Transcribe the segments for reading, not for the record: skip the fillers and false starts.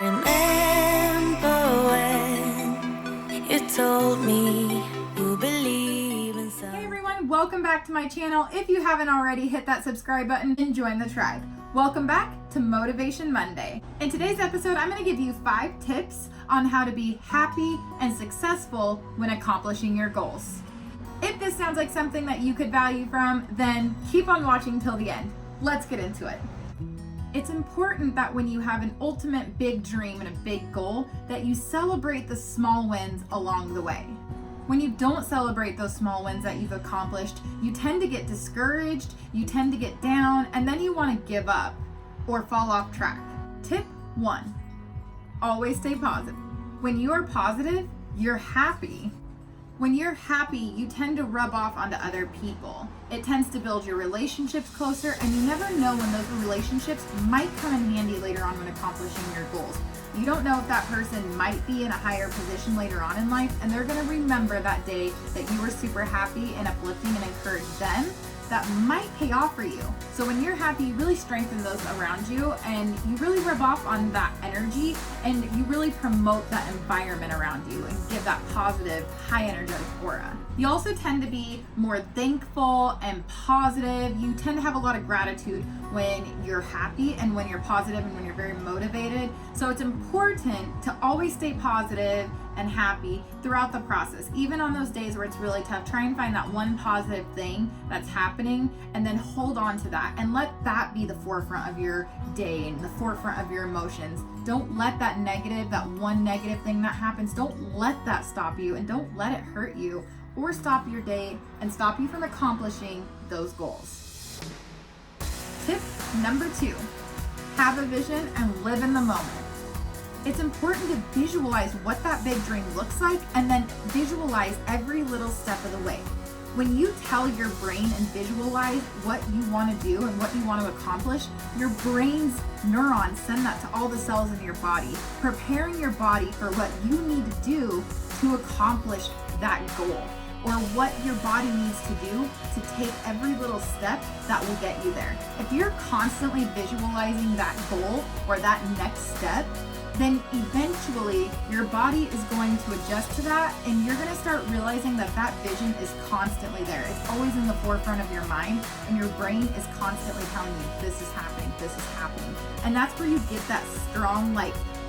Remember when you told me you believe in something. Hey everyone, welcome back to my channel. If you haven't already, hit that subscribe button and join the tribe. Welcome back to Motivation Monday. In today's episode, I'm going to give you 5 tips on how to be happy and successful when accomplishing your goals. If this sounds like something that you could value from, then keep on watching till the end. Let's get into it. It's important that when you have an ultimate big dream and a big goal, that you celebrate the small wins along the way. When you don't celebrate those small wins that you've accomplished, you tend to get discouraged, you tend to get down, and then you want to give up or fall off track. Tip 1, always stay positive. When you are positive, you're happy. When you're happy, you tend to rub off onto other people. It tends to build your relationships closer, and you never know when those relationships might come in handy later on when accomplishing your goals. You don't know if that person might be in a higher position later on in life, and they're going to remember that day that you were super happy and uplifting and encouraged them. That might pay off for you. So when you're happy, you really strengthen those around you, and you really rub off on that energy, and you really promote that environment around you and give that positive, high energetic aura. You also tend to be more thankful and positive. You tend to have a lot of gratitude when you're happy and when you're positive and when you're very motivated. So it's important to always stay positive and happy throughout the process. Even on those days where it's really tough, try and find that one positive thing that's happening and then hold on to that and let that be the forefront of your day and the forefront of your emotions. Don't let that one negative thing that happens, don't let that stop you, and don't let it hurt you or stop your day and stop you from accomplishing those goals. Tip number 2, have a vision and live in the moment. It's important to visualize what that big dream looks like and then visualize every little step of the way. When you tell your brain and visualize what you want to do and what you want to accomplish, your brain's neurons send that to all the cells in your body, preparing your body for what you need to do to accomplish that goal, or what your body needs to do to take every little step that will get you there. If you're constantly visualizing that goal or that next step, then eventually your body is going to adjust to that, and you're going to start realizing that that vision is constantly there. It's always in the forefront of your mind, and your brain is constantly telling you, this is happening, this is happening. And that's where you get that strong,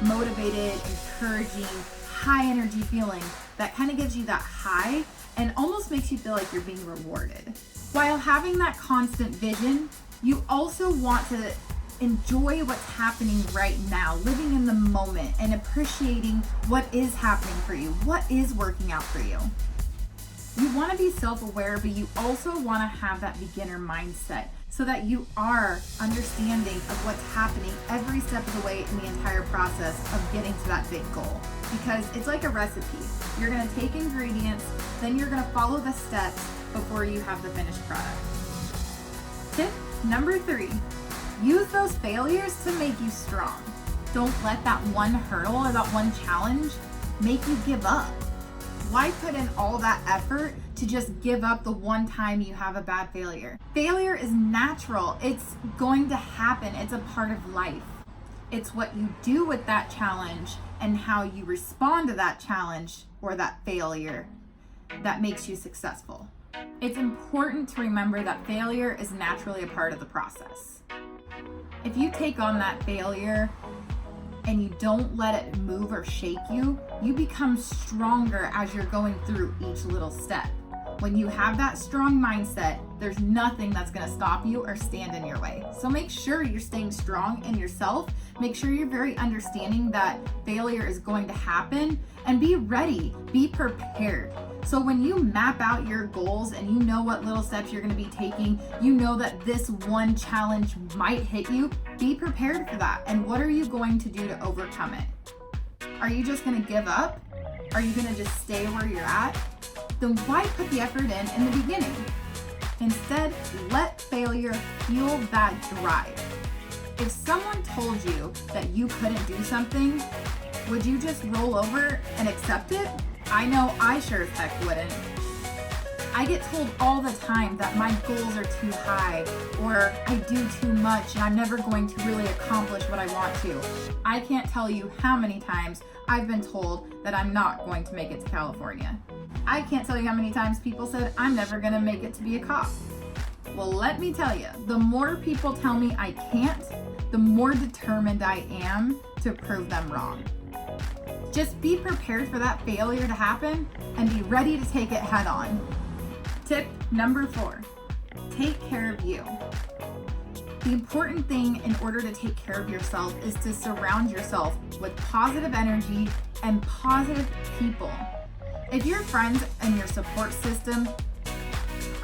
motivated, encouraging, high energy feeling that kind of gives you that high and almost makes you feel like you're being rewarded. While having that constant vision, you also want to enjoy what's happening right now, living in the moment and appreciating what is happening for you, what is working out for you. You want to be self-aware, but you also want to have that beginner mindset so that you are understanding of what's happening every step of the way in the entire process of getting to that big goal. Because it's like a recipe. You're going to take ingredients, then you're going to follow the steps before you have the finished product. Tip number 3. Use those failures to make you strong. Don't let that one hurdle or that one challenge make you give up. Why put in all that effort to just give up the one time you have a bad failure? Failure is natural. It's going to happen. It's a part of life. It's what you do with that challenge and how you respond to that challenge or that failure that makes you successful. It's important to remember that failure is naturally a part of the process. If you take on that failure and you don't let it move or shake you, you become stronger as you're going through each little step. When you have that strong mindset, there's nothing that's going to stop you or stand in your way. So make sure you're staying strong in yourself. Make sure you're very understanding that failure is going to happen, and be ready, be prepared. So when you map out your goals and you know what little steps you're going to be taking, you know that this one challenge might hit you, be prepared for that. And what are you going to do to overcome it? Are you just going to give up? Are you going to just stay where you're at? Then why put the effort in the beginning? Instead, let failure fuel that drive. If someone told you that you couldn't do something, would you just roll over and accept it? I know I sure as heck wouldn't. I get told all the time that my goals are too high, or I do too much and I'm never going to really accomplish what I want to. I can't tell you how many times I've been told that I'm not going to make it to California. I can't tell you how many times people said I'm never gonna make it to be a cop. Well, let me tell you, the more people tell me I can't, the more determined I am to prove them wrong. Just be prepared for that failure to happen and be ready to take it head on. Tip number 4, take care of you. The important thing in order to take care of yourself is to surround yourself with positive energy and positive people. If your friends and your support system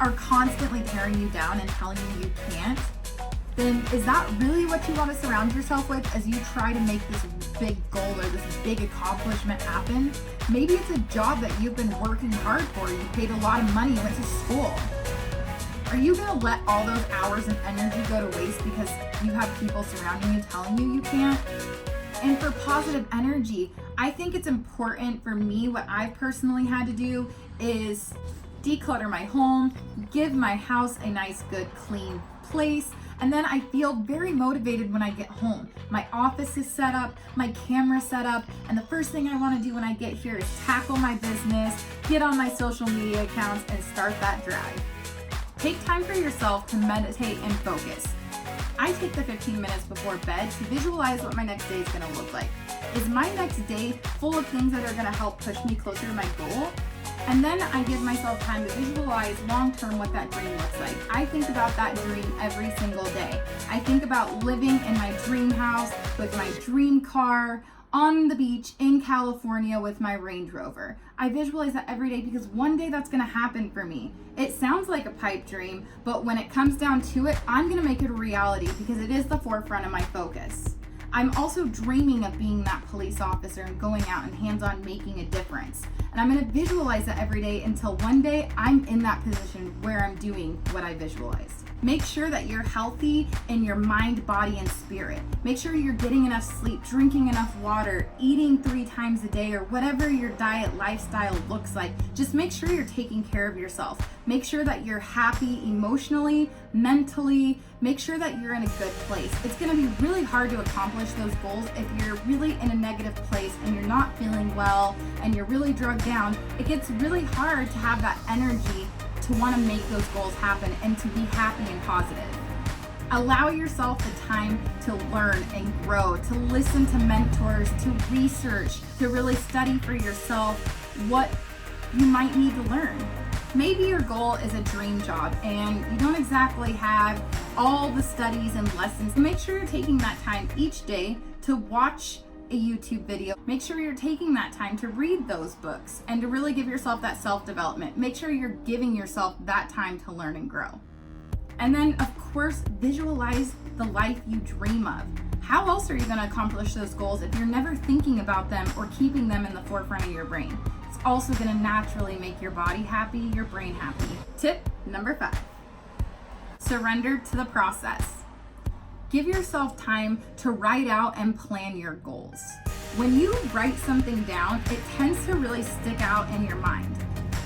are constantly tearing you down and telling you can't, then is that really what you want to surround yourself with as you try to make this big goal or this big accomplishment happen? Maybe it's a job that you've been working hard for. You paid a lot of money, went to school. Are you going to let all those hours and energy go to waste because you have people surrounding you telling you you can't? And for positive energy, I think it's important for me, what I've personally had to do is declutter my home, give my house a nice, good, clean place, and then I feel very motivated when I get home. My office is set up, my camera's set up, and the first thing I want to do when I get here is tackle my business, get on my social media accounts, and start that drive. Take time for yourself to meditate and focus. I take the 15 minutes before bed to visualize what my next day is going to look like. Is my next day full of things that are going to help push me closer to my goal? And then I give myself time to visualize long-term what that dream looks like. I think about that dream every single day. I think about living in my dream house with my dream car on the beach in California with my Range Rover. I visualize that every day because one day that's gonna happen for me. It sounds like a pipe dream, but when it comes down to it, I'm gonna make it a reality because it is the forefront of my focus. I'm also dreaming of being that police officer and going out and hands-on making a difference. And I'm gonna visualize that every day until one day I'm in that position where I'm doing what I visualized. Make sure that you're healthy in your mind, body, and spirit. Make sure you're getting enough sleep, drinking enough water, eating 3 times a day, or whatever your diet lifestyle looks like. Just make sure you're taking care of yourself. Make sure that you're happy emotionally, mentally. Make sure that you're in a good place. It's gonna be really hard to accomplish those goals if you're really in a negative place and you're not feeling well and you're really drugged down. It gets really hard to have that energy to want to make those goals happen and to be happy and positive. Allow yourself the time to learn and grow, to listen to mentors, to research, to really study for yourself what you might need to learn. Maybe your goal is a dream job and you don't exactly have all the studies and lessons. Make sure you're taking that time each day to watch a YouTube video. Make sure you're taking that time to read those books and to really give yourself that self-development. Make sure you're giving yourself that time to learn and grow. And then, of course, visualize the life you dream of. How else are you going to accomplish those goals if you're never thinking about them or keeping them in the forefront of your brain? It's also going to naturally make your body happy, your brain happy. Tip number 5, surrender to the process. Give yourself time to write out and plan your goals. When you write something down, it tends to really stick out in your mind.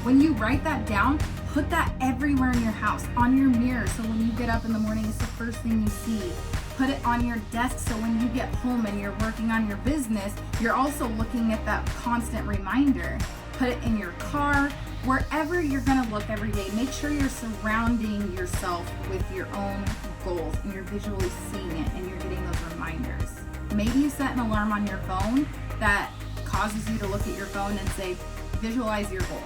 When you write that down, put that everywhere in your house, on your mirror, so when you get up in the morning, it's the first thing you see. Put it on your desk so when you get home and you're working on your business, you're also looking at that constant reminder. Put it in your car, wherever you're gonna look every day. Make sure you're surrounding yourself with your own goals and you're visually seeing it and you're getting those reminders. Maybe you set an alarm on your phone that causes you to look at your phone and say, visualize your goal.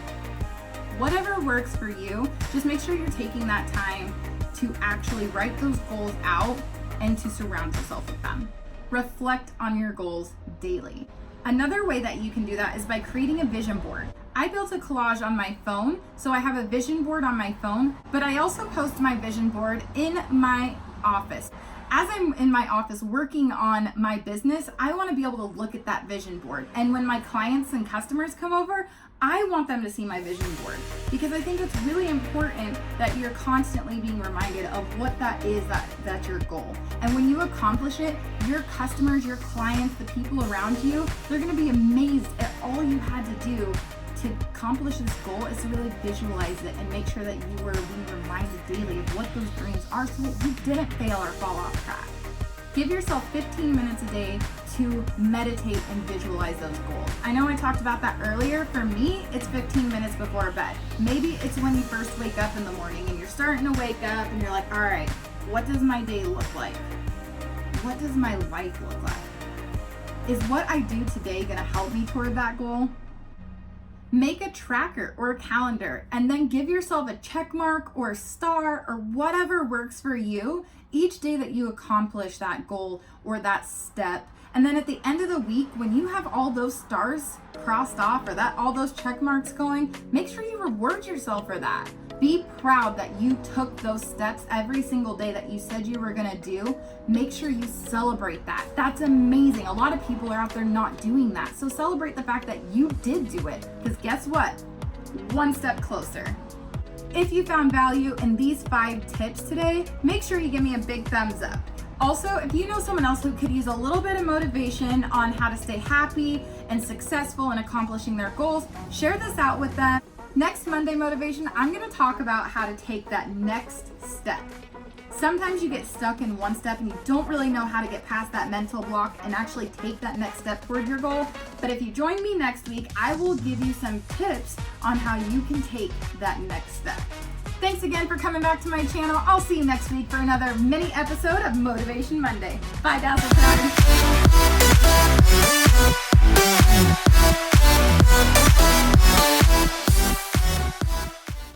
Whatever works for you, just make sure you're taking that time to actually write those goals out and to surround yourself with them. Reflect on your goals daily. Another way that you can do that is by creating a vision board. I built a collage on my phone, so I have a vision board on my phone, but I also post my vision board in my office. As I'm in my office working on my business, I want to be able to look at that vision board. And when my clients and customers come over, I want them to see my vision board because I think it's really important that you're constantly being reminded of what that is, that's your goal. And when you accomplish it, your customers, your clients, the people around you, they're going to be amazed at all you had to do to accomplish this goal is to really visualize it and make sure that you are being reminded daily of what those dreams are so that you didn't fail or fall off track. Give yourself 15 minutes a day to meditate and visualize those goals. I know I talked about that earlier. For me, it's 15 minutes before bed. Maybe it's when you first wake up in the morning and you're starting to wake up and you're like, all right, what does my day look like? What does my life look like? Is what I do today gonna help me toward that goal? Make a tracker or a calendar and then give yourself a check mark or a star or whatever works for you each day that you accomplish that goal or that step. And then at the end of the week, when you have all those stars crossed off or that all those check marks going, make sure you reward yourself for that. Be proud that you took those steps every single day that you said you were gonna do. Make sure you celebrate that. That's amazing. A lot of people are out there not doing that. So celebrate the fact that you did do it. Because guess what? One step closer. If you found value in these 5 tips today, make sure you give me a big thumbs up. Also, if you know someone else who could use a little bit of motivation on how to stay happy and successful in accomplishing their goals, share this out with them. Next Monday Motivation, I'm going to talk about how to take that next step. Sometimes you get stuck in one step and you don't really know how to get past that mental block and actually take that next step toward your goal. But if you join me next week, I will give you some tips on how you can take that next step. Thanks again for coming back to my channel. I'll see you next week for another mini episode of Motivation Monday. Bye, Dazzling.